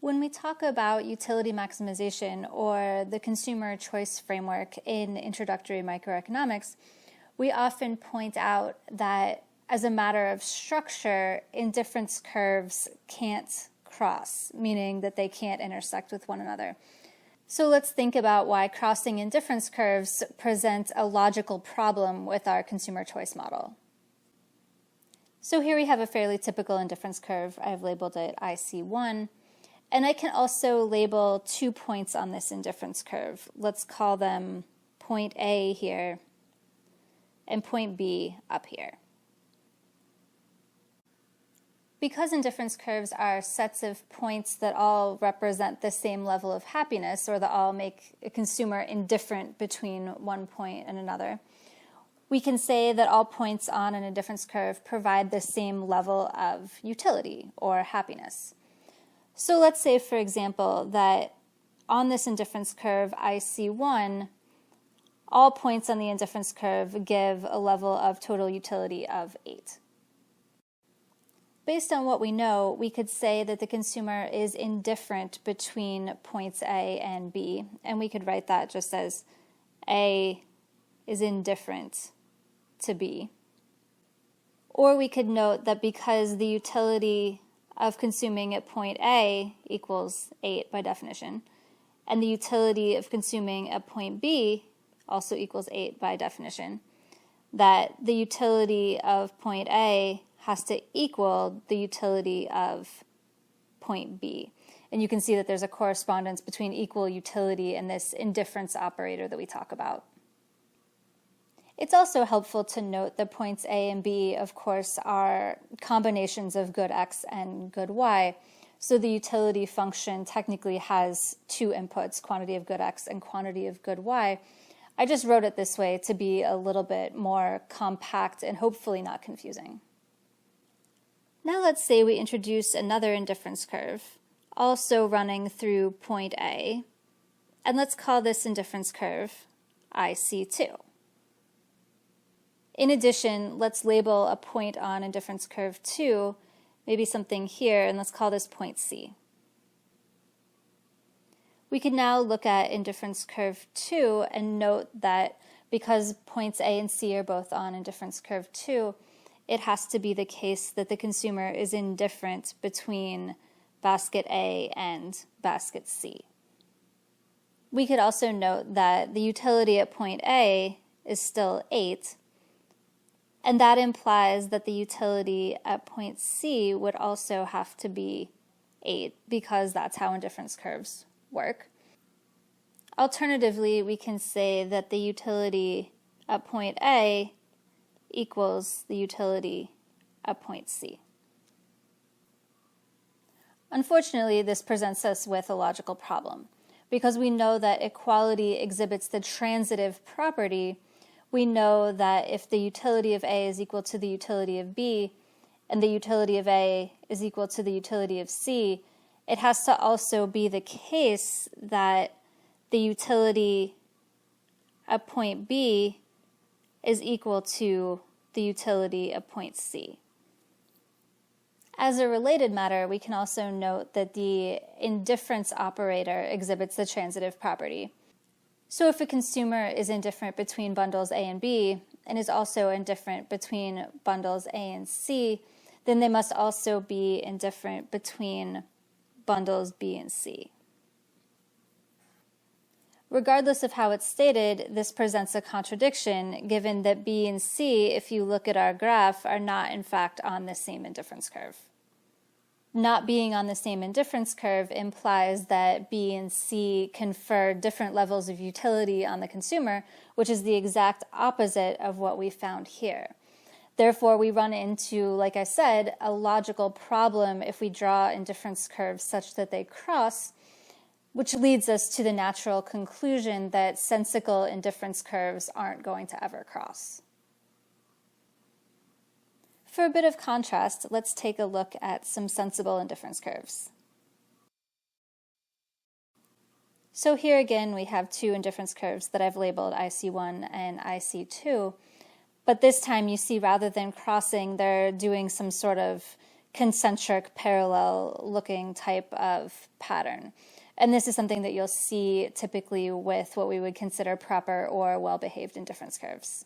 When we talk about utility maximization or the consumer choice framework in introductory microeconomics, we often point out that as a matter of structure, indifference curves can't cross, meaning that they can't intersect with one another. So let's think about why crossing indifference curves present a logical problem with our consumer choice model. So here we have a fairly typical indifference curve. I've labeled it IC1. And I can also label 2 points on this indifference curve. Let's call them point A here and point B up here. Because indifference curves are sets of points that all represent the same level of happiness, or that all make a consumer indifferent between one point and another, we can say that all points on an indifference curve provide the same level of utility or happiness. So let's say, for example, that on this indifference curve, IC1, all points on the indifference curve give a level of total utility of 8. Based on what we know, we could say that the consumer is indifferent between points A and B, and we could write that just as A is indifferent to B. Or we could note that because the utility of consuming at point A equals 8 by definition, and the utility of consuming at point B also equals 8 by definition, that the utility of point A has to equal the utility of point B. And you can see that there's a correspondence between equal utility and this indifference operator that we talk about. It's also helpful to note that points A and B, of course, are combinations of good x and good y. So the utility function technically has 2 inputs, quantity of good x and quantity of good y. I just wrote it this way to be a little bit more compact and hopefully not confusing. Now let's say we introduce another indifference curve, also running through point A, and let's call this indifference curve IC2. In addition, let's label a point on indifference curve 2, maybe something here, and let's call this point C. We can now look at indifference curve 2 and note that because points A and C are both on indifference curve 2, it has to be the case that the consumer is indifferent between basket A and basket C. We could also note that the utility at point A is still 8, and that implies that the utility at point C would also have to be 8, because that's how indifference curves work. Alternatively, we can say that the utility at point A equals the utility at point C. Unfortunately, this presents us with a logical problem. Because we know that equality exhibits the transitive property, we know that if the utility of A is equal to the utility of B, and the utility of A is equal to the utility of C, it has to also be the case that the utility at point B is equal to the utility at point C. As a related matter, we can also note that the indifference operator exhibits the transitive property. So if a consumer is indifferent between bundles A and B, and is also indifferent between bundles A and C, then they must also be indifferent between bundles B and C. Regardless of how it's stated, this presents a contradiction, given that B and C, if you look at our graph, are not in fact on the same indifference curve. Not being on the same indifference curve implies that B and C confer different levels of utility on the consumer, which is the exact opposite of what we found here. Therefore, we run into, like I said, a logical problem if we draw indifference curves such that they cross, which leads us to the natural conclusion that sensical indifference curves aren't going to ever cross. For a bit of contrast, let's take a look at some sensible indifference curves. So here again we have 2 indifference curves that I've labeled IC1 and IC2, but this time you see rather than crossing, they're doing some sort of concentric parallel looking type of pattern. And this is something that you'll see typically with what we would consider proper or well-behaved indifference curves.